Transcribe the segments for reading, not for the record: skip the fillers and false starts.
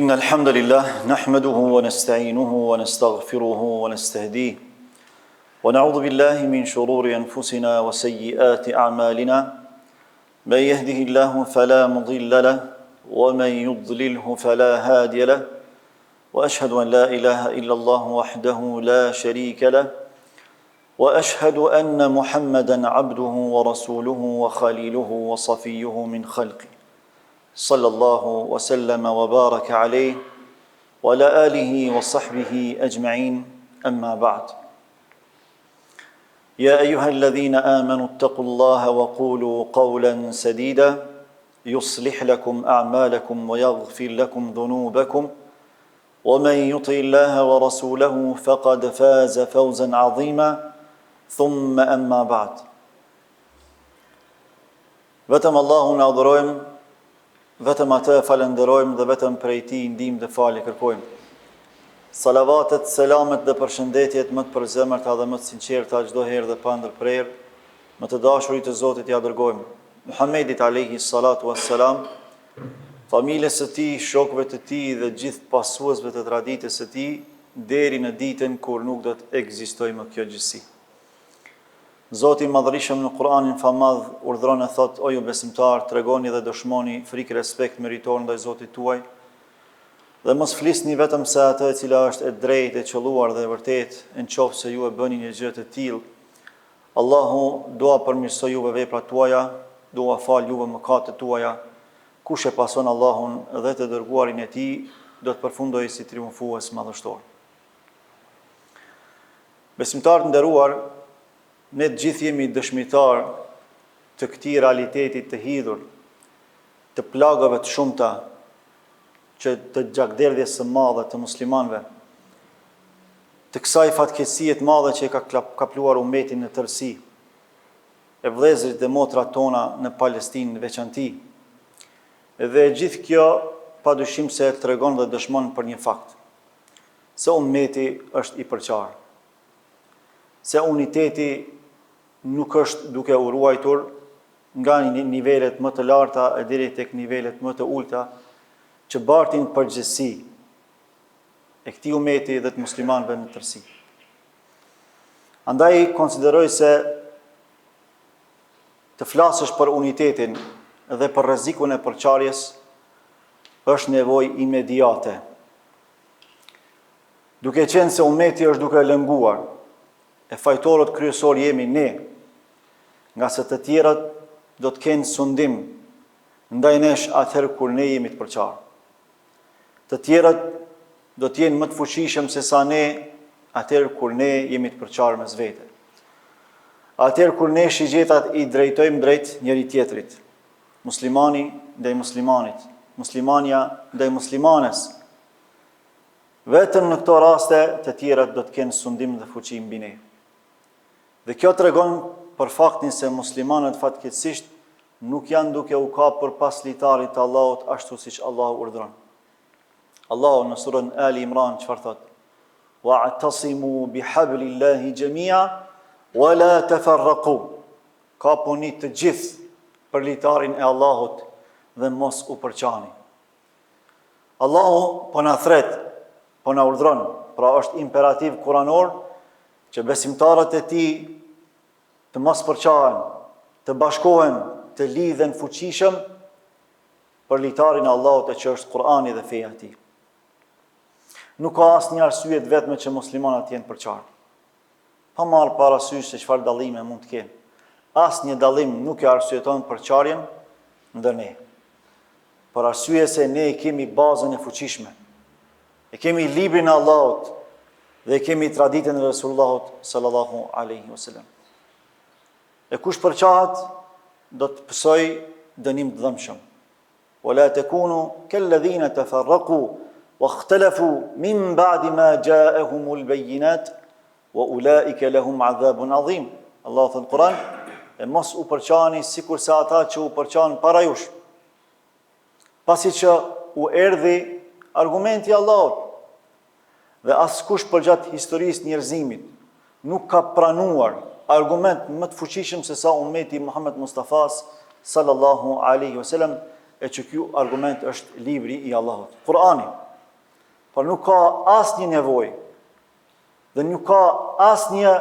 إن الحمد لله نحمده ونستعينه ونستغفره ونستهديه ونعوذ بالله من شرور أنفسنا وسيئات أعمالنا من يهده الله فلا مضل له ومن يضلله فلا هادي له وأشهد أن لا إله إلا الله وحده لا شريك له وأشهد أن محمدا عبده ورسوله وخليله وصفيه من خلقه صلى الله وسلم وبارك عليه وعلى آله وصحبه أجمعين أما بعد يا أيها الذين آمنوا اتقوا الله وقولوا قولا سديدا يصلح لكم أعمالكم ويغفر لكم ذنوبكم ومن يطع الله ورسوله فقد فاز فوزا عظيما ثم أما بعد vetëm Allahun adhurojmë, vetëm atë falenderojmë dhe vetëm prej tij ndihmë dhe falje kërkojmë. Salavatet, selamet dhe përshëndetjet më të përzemërta dhe më të sinqerta çdo herë dhe pa ndërprerje, më të dashurit të Zotit ja dërgojmë Muhammedit alayhi salatu wassalam, familjes së tij, shokëve të tij dhe gjithë pasuesve të traditës së tij deri në ditën kur nuk do të ekzistojë më kjo gjësi. Zoti i Madhërisëm në Kur'anin famadh urdhron e thot: o ju besimtar, tregoni dhe dëshmoni frikë respekt meritor ndaj Zotit tuaj, dhe mos flisni vetëm se atë e cila është e drejtë, e qelluar dhe e vërtetë, nëse ju e bëni një gjë të tillë, Allahu do ta përmirësoj juve veprat tuaja, do ta fal juve mëkatet tuaja. Kush e pason Allahun dhe të dërguarin e tij, do të përfundojë si triumfues madhështor. Besimtarë të nderuar, ne të gjithë jemi dëshmitar të këtij realitetit të hidhur, të plagave të shumta, që të gjakderdhjes së madhe të muslimanëve, të kësaj fatkeqësie të madhe që e ka kapluar umetin në tërësi, e vëllezërit dhe motrat tona në Palestinë në veçanti. Dhe gjithë kjo padyshim se tregon dhe dëshmon për një fakt, se umeti është i përqarë, se uniteti nuk është duke u ruajtur nga nivelet më të larta e deri tek nivelet më të ulta që bartin përgjegjësi e këtij umeti dhe të muslimanëve në tërësi. Andaj konsideroj se të flasësh për unitetin dhe për rrezikun e përçarjes është nevojë imediate. Duke qenë se umeti është duke lënguar, e fajtorët kryesor jemi ne, nga se të tjerat do të kenë sundim ndaj nesh atëherë kur ne jemi të përqarë. Të tjerat do të jenë më të fuqishëm se sa ne atëherë kur ne jemi të përqarë mes vete. Atëherë kur ne shigjetat i drejtojmë drejt njëri tjetrit, muslimani ndaj muslimanit, muslimania ndaj muslimanes. Vetëm në këto raste të tjerat do të kenë sundim dhe fuqi mbi ne. Dhe kjo tregon për faktin se muslimanët fatkeqësisht nuk janë duke u kapur pas litarit të Allahut ashtu siç Allahu urdhron. Allahu në surën Ali Imran çfarë thot? Wa'tasimu bihablillahi jami'a wa la tafarraqu. Kapuni të gjithë për litarin e Allahut dhe mos u përçani. Allahu po na thret, po na urdhron, pra është imperativ kuranor që besimtarët e tij të mos përçahen, të bashkohen, të lidhen fuqishëm për litarin e Allahut që është Kur'ani dhe feja e tij. Nuk ka asnjë arsye të vetme që muslimanat jenë përçarë. Pa marrë parasysh se çfarë dallime mund të kenë. Asnjë dallim nuk e arsyeton përçarjen ndër ne. Për arsye se ne kemi bazën e fuqishme. E kemi librin e Allahut dhe kemi traditën e Resulullahut sallallahu alaihi wasallam. E kush përçahet do të pësoj dënim të dhëmshëm. Wala takunu kalladhina tafarraqu wakhtalafu min ba'di ma ja'ahumul bayyinat wa ulaika lahum 'adhabun 'adhim. Allahu thot në Kur'an, e mos u përçani sikur se ata që u përçan para jush. Pasi që u erdhi argumenti i Allahut dhe askush përgjatë historisë njerëzimit nuk ka pranuar argument më të fuqishëm se sa ummeti Muhammed Mustafas sallallahu alaihi wasallam, e që ky argument është libri i Allahut, Kur'ani. por nuk ka asnjë nevojë dhe nuk ka asnjë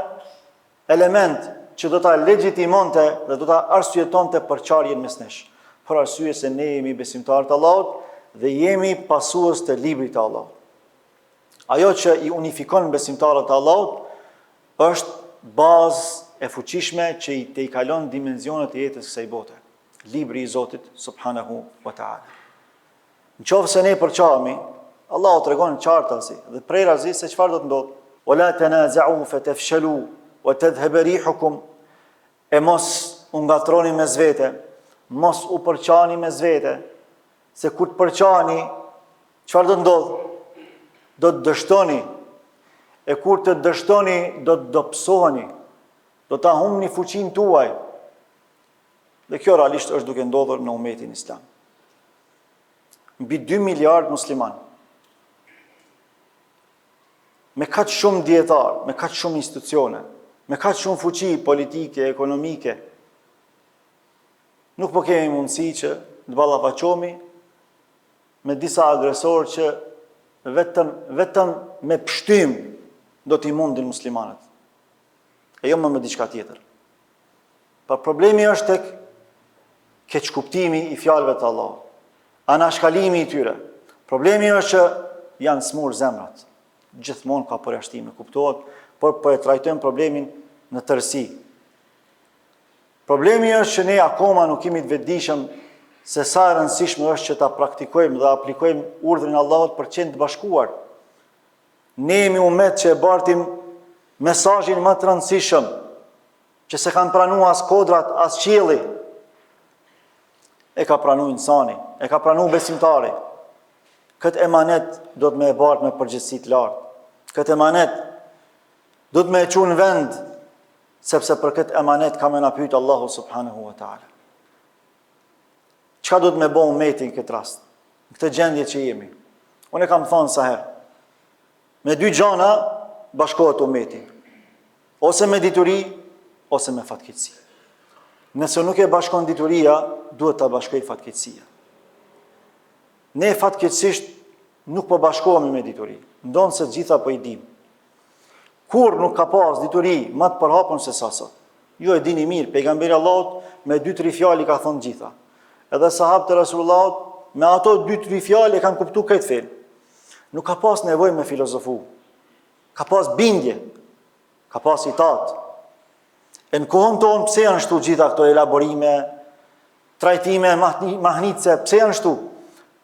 element që do ta legjitimonte dhe do ta arsyetonte përçarjen mes nesh. Për arsye se ne jemi besimtarë të Allahut dhe jemi pasues të librit të Allahut. Ajo që i unifikon besimtarët të Allahut është bazë e fuqishme që i kalon dimensionet e jetës kësaj bote. Libri i Zotit subhanahu wa ta'ala. Nëse ne përçahemi, Allahu tregon qartazi dhe prerazi se çfarë do të ndodhë. Wala tanaza'u fatafshalu wa tadhhab rihukum. E mos u ngatroni mes vete, mos u përçani mes vete, se kur të përçani, çfarë do të ndodhë? Do të dështoni. E kur të dështoni, do të dobësoheni. Do ta humbni fuqinë tuaj. Dhe kjo realisht është duke ndodhur në umetin islam. Mbi 2 miliard musliman. Me kaq shumë dietar, me kaq shumë institucione, me kaq shumë fuqi politike, ekonomike, nuk po kemi mundësi që të ballafaqohemi me disa agresorë që vetëm me pshtym do t'i mundin muslimanët. E jo më me diçka tjetër. Por problemi është tek keqkuptimi i fjalëve të Allahut, anashkalimi i tyre. Problemi është që janë smur zemrat. Gjithmonë ka përjashtime, kuptohet, por po e trajtojmë problemin në tërësi. Problemi është që ne akoma nuk kemi të vetëdijshëm se sa e rëndësishme është që ta praktikojmë dhe aplikojmë urdhrin e Allahut për qenë të bashkuar. Ne jemi umet që e bartim mesazhin më të rëndësishëm, që se kanë pranuar as kodrat, as qielli. E ka pranuar insani, e ka pranuar besimtari. Këtë emanet do të me e bartë me përgjegjësi të lartë. Këtë emanet do të me e çunë në vend, sepse për këtë emanet ka me na pyet Allahu subhanahu wa ta'ala. Çka do të me bëjë ummeti në këtë rast? Në këtë gjendje që jemi. Unë e kam thënë sa herë. Me 2 gjana bashkohet ummeti. Ose me dituri, ose me fatkeqësi. Nëse nuk e bashkon dituria, duhet ta bashkoj fatkeqësia. Ne fatkeqësisht nuk po bashkohemi me dituri. Ndonë se gjitha po i dim. Kur nuk ka pas dituri, ma të përhapën se sa sot. Ju e dini mirë, pejgamberi Allahut me 2-3 fjali ka thonë gjitha. Edhe sahabët e Rasulullahut me ato 2-3 fjali kanë kuptu këtë fen. Nuk ka pas nevojë me filozofu. Ka pas bindje. Ka pas itat. E në kohën tonë pse janë shtu gjitha këto elaborime, trajtime, mahnitse, pse janë shtu?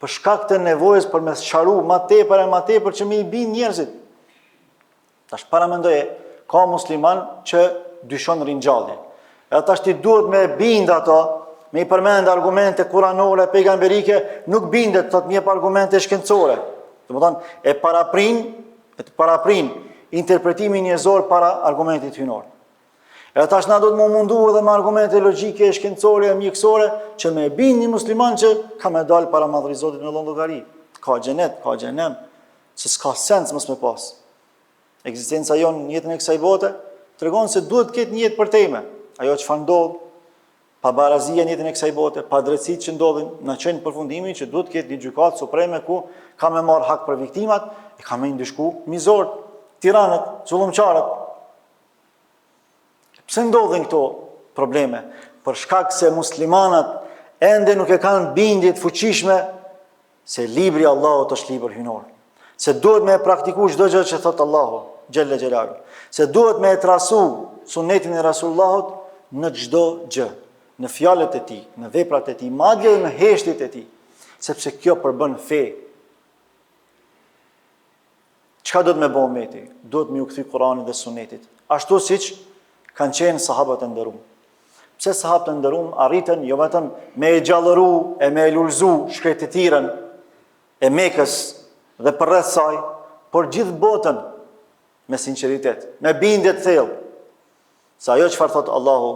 Për shkak të nevojës për me sqaru ma tepër që me i bin njerëzit. Tash para mendoje, ka musliman që dyshon ringjallje. E tash ti duhet me bind ato, me i përmend argumente kuranore, pejgamberike, nuk bindet, thot me jep argumente shkencore. Domethënë e paraprin interpretimin njerëzor para argumentit hynor. E tash na do të më mundu edhe me argumente logjike, shkencore, mjekësore, që me bind një musliman që ka me dalë para madhërisë Zotit në llogari. Ka xhenet, ka xhenem, që s'ka sens mos me pas. Ekzistenca jonë në jetën e kësaj bote tregon se duhet të ketë një jetë për teme. Ajo çfarë ndodh, pabarazia në jetën e kësaj bote, padrejtësitë që ndodhin, na çojnë në përfundimin që duhet të ketë një gjykatë supreme ku ka me marr hak për viktimat, e ka me ndëshku mizorët, tiranët, zullumçarët. Pse ndodhin këto probleme? Për shkak se muslimanat ende nuk e kanë bindje të fuqishme se libri i Allahut është libër hynor. Se duhet me praktiku çdo gjë që thot Allahu xhelle xhelalu. Se duhet me trasu sunetin e Rasullahut në çdo gjë, në fjalët e tij, në veprat e tij, madje edhe në heshtjet e tij, sepse kjo përbën fe. Çka do të më bëjë ummeti? Duhet me u kthy Kur'anit dhe Sunetit. Ashtu siç kanë qenë sahabët e nderuar. Pse sahabët e nderuar arritën jo vetëm me e gjallëru e me e lulzu shkretëtirën e Mekës dhe përreth saj, por gjithë botën me sinqeritet, me bindje të thellë. Se ajo çfarë thot Allahu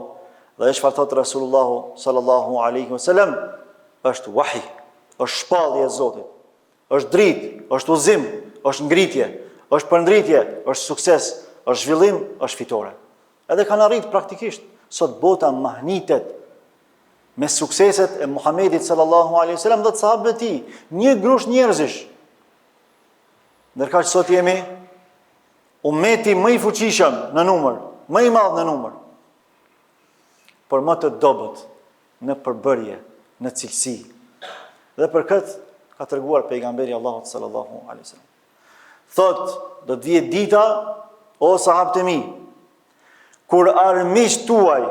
dhe ajo çfarë thot Rasulullahu sallallahu alaihi wasallam është wahi, është shpallje e Zotit, është dritë, është udhëzim, është ngritje, është përndritje, është sukses, është zhvillim, është fitore. Edhe kanë arritë praktikisht. Sot bota mahnitet me sukseset e Muhamedit sallallahu alaihi wasallam dhe të sahabëve të tij. Një grush njerëzish. Ndërka që sot jemi ummeti më i fuqishëm në numër, më i madh në numër, por më të dobët në përbërje, në cilësi. Dhe për këtë ka treguar pejgamberi Allahut sallallahu alaihi wasallam. Thot, do të vijë dita, o sahabët e mi, kur armiqt tuaj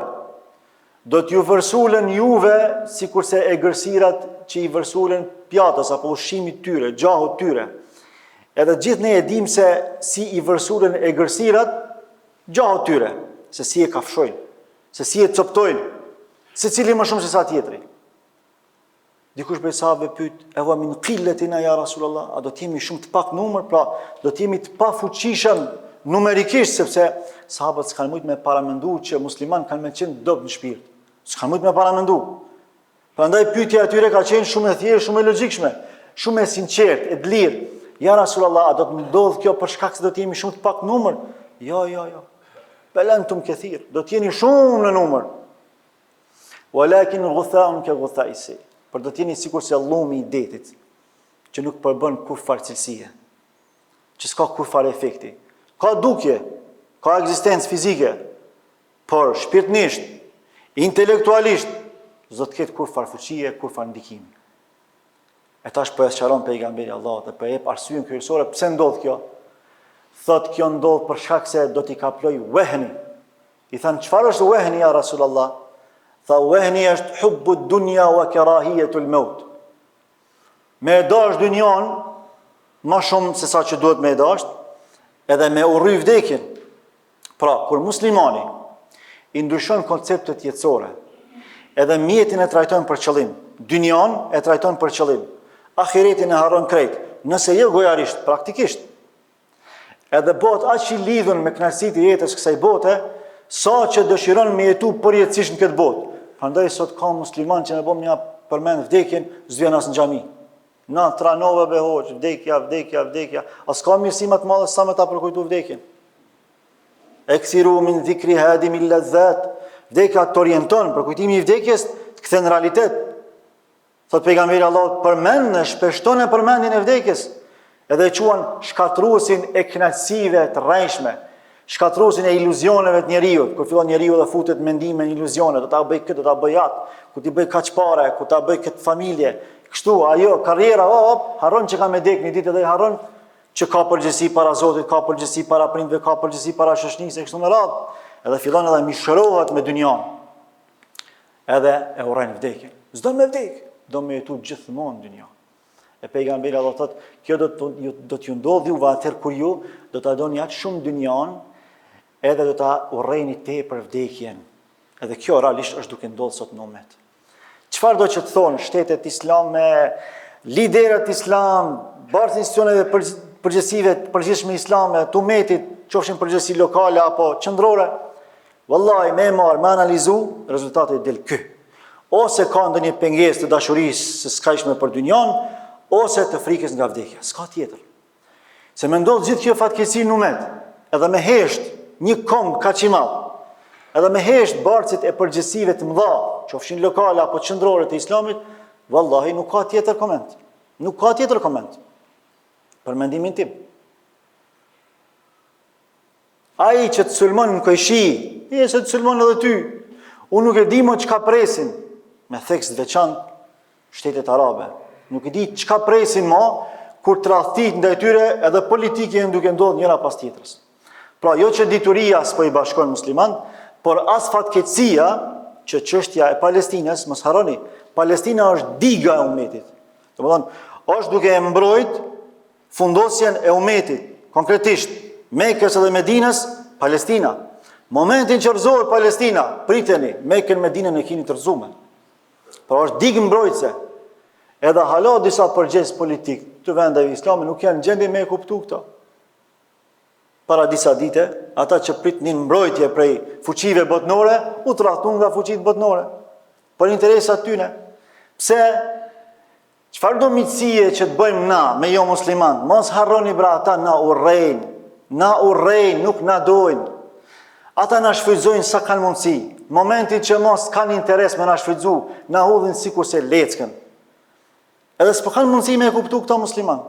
do t'ju vërsulen juve sikurse e gërsirat që i vërsulen pjatës apo ushqimit tyre, gjahut tyre. Edhe gjithë ne e dim se si i vërsulen e gërsirat gjahut tyre, se si e kafshojnë, se si e coptojnë, se cili më shumë se sa tjetri. Dikush prej sahabëve pyet, "Eva min qillatina ya Rasulullah, a do të jemi shumë të pak numër, pra do të jemi të pafuqishëm numerikisht, sepse sahabët s'kan mujt me paramendu që musliman kanë me qenë dob në shpirt. S'kan mujt me paramendu. Prandaj pyetja e tyre ka qenë shumë e thjeshtë, shumë e logjikshme, shumë e sinqertë, e lirë. Ja Rasulullah, a do të ndodh kjo për shkak se do të jemi shumë të pak numër? Jo. Bel antum kathir, do të jeni shumë në numër. Walakin ghutha'un ka ghutha'i sayl. Por do të jeni sikur se llumi i detit, që nuk përbën kur fare cilësie, që s'ka kur fare efekti. Ka dukje, ka ekzistencë fizike, por shpirtnisht, intelektualisht, s'do të ketë kur fare fuqie, kur fare ndikimi. E tash po e sqaron pejgamberi Allahut dhe po e jep arsyen kryesore pse ndodh kjo. Thot kjo ndodh për shkak se do t'i kaploj wehni. I than, çfarë është wehni ja Rasulullah? Tha, wehni është hubbu dunya wa karahiyetul maut. Me dash dynjan më shumë se sa që duhet me dash, edhe me urry vdekjen. Pra, kur muslimani i ndryshon konceptet jetësore, edhe mjetin e trajton për qëllim, dynjan e trajton për qëllim, ahiretin e harron krejt, nëse jo gojarisht, praktikisht. Edhe bëhet aq i lidhur me kënaqësitë e jetës kësaj bote, sa që dëshiron me jetu përjetësisht në këtë botë. Prandaj sot ka musliman që ne bëm ja përmend vdekjen, s'vjen as në xhami. Na tranove be hoç, vdekja. As ka mirësi më të madhe sa me ta përkujtu vdekjen. Eksiru min dhikri hadimil ladhat. Vdekja të orienton, përkujtimi i vdekjes të kthen në realitet. Thot pejgamberi Allahut, përmend, shpeshton e përmendjen e vdekjes. Edhe e quan shkatruesin e kënaqësive të rrejshme, shkatruesin e iluzioneve të njeriut, kur fillon njeriu dhe futet mendime në iluzione, do ta bëj këtë, do ta bëj atë, ku ti bëj kaq pare, ku ta bëj këtë familje, kështu, ajo, karriera, harron që ka me dek një ditë edhe harron që ka përgjegjësi para Zotit, ka përgjegjësi para prindve, ka përgjegjësi para shoqënisë, kështu me radhë, edhe fillon edhe mishërohet me dynjan. Edhe e urren vdekjen. S'do me vdek, do me jetu gjithmonë dynjan. E pejgamberi Allah thotë, kjo do t'ju ndodhi juve atëherë kur ju do ta doni aq shumë dynjan, edhe do ta urrejni tepër vdekjen. Edhe kjo realisht është duke ndodhur sot në ummet. Çfarë do që të thonë shtetet islame, liderët islam, barë institucioneve përgjithësive të përgjithshme islame, të ummetit, qofshin përgjithësi lokale apo qendrore, vallahi me marr, me analizu, rezultati del ky. Ose ka ndonjë pengesë të dashurisë së skajshme për dynjan, ose të frikës nga vdekja. S'ka tjetër. Se me ndodh gjithë kjo fatkeqësi në ummet, edhe me hesht një këmbë kaq i madh, edhe me hesht barcit e përgjithësive të mëdha, qofshin lokale apo qendrore të islamit, vallahi nuk ka tjetër koment. Nuk ka tjetër koment. Për mendimin tim. Ai që të sulmon në kojshi, se të sulmon edhe ty. Unë nuk e di më çka presin, me theks të veçantë shtetet arabe. Nuk e di çka presin më kur tradhtit ndaj tyre edhe politike duke ndodhur njëra pas tjetrës. Pra, jo që dituria s'po i bashkon musliman, por as fatkeqësia që çështja e Palestinës, mos harroni, Palestina është diga e ummetit. Domethënë, është duke e mbrojt fundosjen e ummetit, konkretisht Mekës dhe Medinës, Palestina. Momentin që rrezohet Palestina, priteni, Mekën, Medinën e keni të rrezuar. Por është digë mbrojtëse. Edhe hala disa përgjegjës politik të vendeve islame nuk janë gjendje me e kuptu këto. Para disa dite, ata që pritnin mbrojtje prej fuqive botnore, u tradhtun nga fuqitë botnore. Për interesat tyne. Pse? Çfarë do miqësie që të bëjmë na me jo musliman? Mos harroni bra, ata na urrejnë, nuk na dojnë. Ata na shfrytëzojnë sa kanë mundësi. Momentin që mos kanë interes me na shfrytëzu, na hudhin sikur se leckën. Edhe s'po kanë mundësi me e kuptu këta musliman.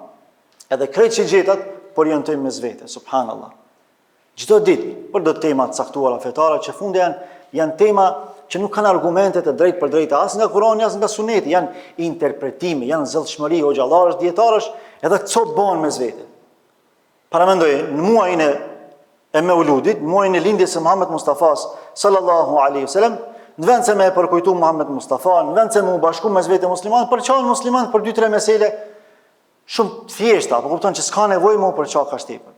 Edhe krejt që gjetat, por orientojmë mes vete, subhanallah. Çdo ditë për do tema të caktuara fetare që fundi janë tema që nuk kanë argumente të drejtë për drejtë as nga Kurani as nga Suneti, janë interpretime, janë zellshmëri hoxhallarësh, dietarësh, edhe këto bëhen mes vete. Paramendoj në muajin e Meuludit, muajin e lindjes së Muhammed Mustafas sallallahu alaihi wasallam, në vend se me e përkujtu Muhammed Mustafa, në vend se me u bashku mes vete musliman, përçan musliman për 2-3 mesele shumë thjeshta, po kupton që s'ka nevojë më përçan kaq tepër.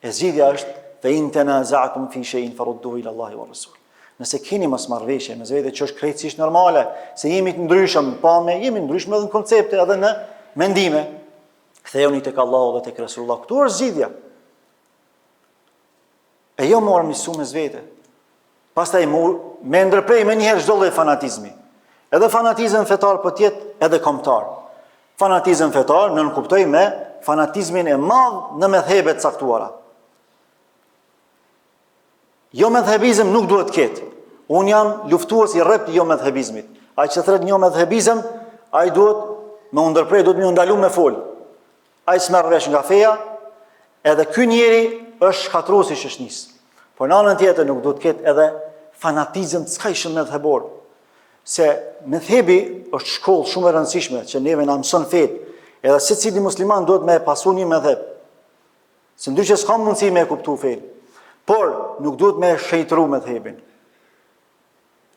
E zgjidhja është fa in tanaza'tum fi shay'in farudduhu ila Allahi wa Rasul. Nëse keni mos marrëveshje mes vete që është krejtësisht normale, se jemi të ndryshëm, jemi ndryshëm edhe në koncepte edhe në mendime, kthehuni tek Allahu dhe tek Resulullah. Ktu është zgjidhja. E jo morëm nisu mes vete. Pastaj me ndërprej me njëherë çdo lloj fanatizmi. Edhe fanatizëm fetar po tjetë edhe kombëtar. Fanatizëm fetar nënkuptoj me fanatizmin e madh në medhhebe të caktuara. Jo medhhebizëm nuk duhet të ketë. Unë jam luftues i rrept jo medhhebizmit. Ai që thret jo medhhebizëm, ai duhet me u ndërprej, duhet me u ndalu me fol. Ai s'merr vesh nga feja, edhe ky njeri është shkatruesi i shoqënisë. Por në anën tjetër nuk duhet të ketë edhe fanatizëm të skajshëm medhhebor. Se medhhebi është shkollë shumë e rëndësishme që neve na mëson fetë, edhe secili musliman duhet me pasu një medhheb. Se ndryshe s'ka mundësi me e kuptu fetë. Por nuk duhet me shejtëru medhhebin.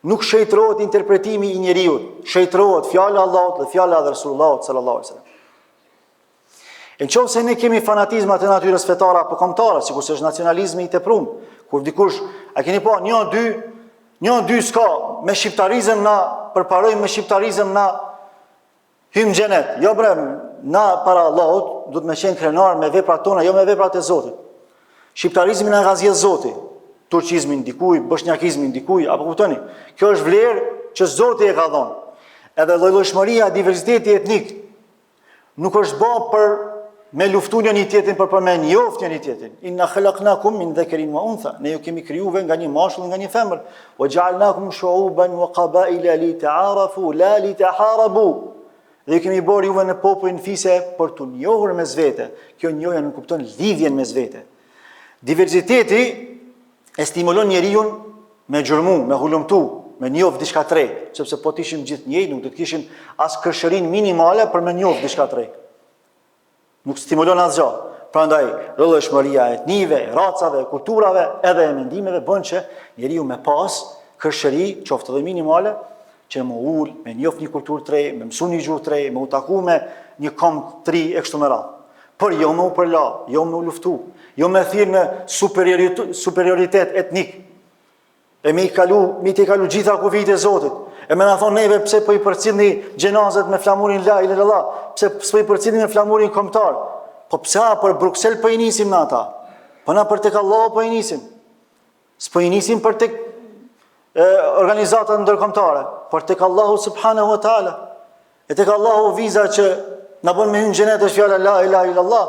Nuk shejtërohet interpretimi i njeriut, shejtërohet fjala e Allahut dhe fjala e Resulullahut sallallahu alaihi wasallam. Në qoftë se ne kemi fanatizma të natyrës fetare apo kombëtare, sikur është nacionalizmi i teprum, kur dikush, a keni pa, një dy s'ka, me shqiptarizëm na përparojmë me shqiptarizëm na hym xhenet. Jo bre, na para Allahut duhet me qenë krenar me veprat tona, jo me veprat e Zotit. Shqiptarizmi na gazjet Zoti, turqizmi ndikuj, bosnjakizmi ndikuj, apo kuptoni? Kjo është vlerë që Zoti e ka dhënë. Edhe llojshmëria, diversiteti etnik nuk është bë për me luftu një tjetrin për me njoftë një tjetrin. Inna khalaqnakum min dhakarin wa untha. Ne ju kemi krijuar nga një mashkull nga një femër. Wa ja'alnakum shu'uban wa qaba'ila li ta'arafu la li taharabu. Dhe ju kemi bërë juve në popullin fise për të njohur mes vete. Kjo njohja nuk kupton lidhjen mes vete. Diversiteti e stimulon njeriu me xhurmu, me hulumtu, me njoft diçka të re, sepse po të ishim gjithë njëjtë, nuk do të kishim as kërshërinë minimale për me njoft diçka të re. Nuk stimulon asgjë. Prandaj, rrëllëshmëria e etnive, e racave, e kulturave, edhe e mendimeve bën që njeriu me pas kërshëri, qoftë edhe minimale, që me ul, me njoft një kulturë të re, me mësu një gjuhë të re, me u taku me një kom të ri e kështu me radhë. Por jo me u përla, jo me u luftu, jo me thirr në superioritet etnik. E me i kalu gjitha kufijtë e Zotit. E me na thonë neve pse po i përcjellni xhenazet me flamurin la ilaha illallah, pse po i përcjellni me flamurin kombëtar. Po pse për Bruksel po i nisim në ata? Po na për tek Allahu po i nisim. S'po i nisim për tek organizatat ndërkombëtare, por tek Allahu subhanahu wa taala. E tek Allahu viza që na bën me hyrë në xhenet është fjala la ilaha illallah.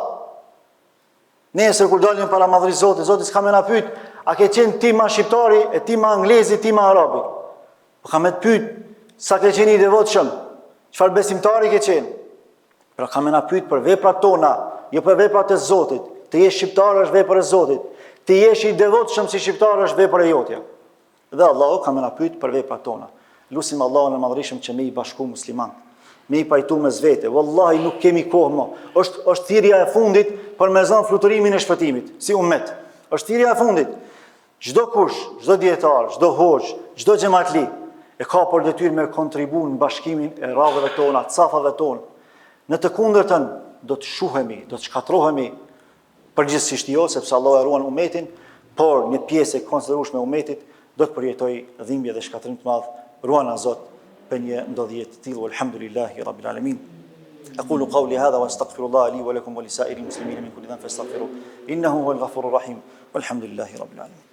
Nesër kur dalim para madhërisë Zotit, Zoti s'ka më na pyet, a ke qenë ti ma shqiptari, e ti ma anglezi, ti ma arabi? Po ka me të pyet, sa ke qenë i devotshëm, çfarë besimtari ke qenë? Pra ka me na pyet për veprat tona, jo për veprat e Zotit. Të jesh shqiptar është vepër e Zotit. Të jesh i devotshëm si shqiptar është vepër e jotja. Dhe Allahu ka me na pyet për veprat tona. Lutim Allahun e madhërisëm që me i bashku musliman, me i pajtu mes vete. Wallahi nuk kemi kohë më. Është thirrja e fundit për me zënë fluturimin e shpëtimit, si ummet. Është thirrja e fundit. Çdo kush, çdo dietar, çdo hoxh, çdo xhamatli e ka për detyrë me kontribu në bashkimin e radhave tona, të safave tona. Në të kundërtën do të shuhemi, do të shkatërrohemi përgjithsisht jo, sepse Allah e ruan ummetin, por një pjesë e konsiderueshme e ummetit do të përjetojë dhimbje dhe shkatërim të madh. Ruana Zot për një ndodhje të tillë. Alhamdulillahi rabbil alamin. أقول قولي هذا وأستغفر الله لي ولكم ولسائر المسلمين من كل ذنب فاستغفروه إنه هو الغفور الرحيم والحمد لله رب العالمين.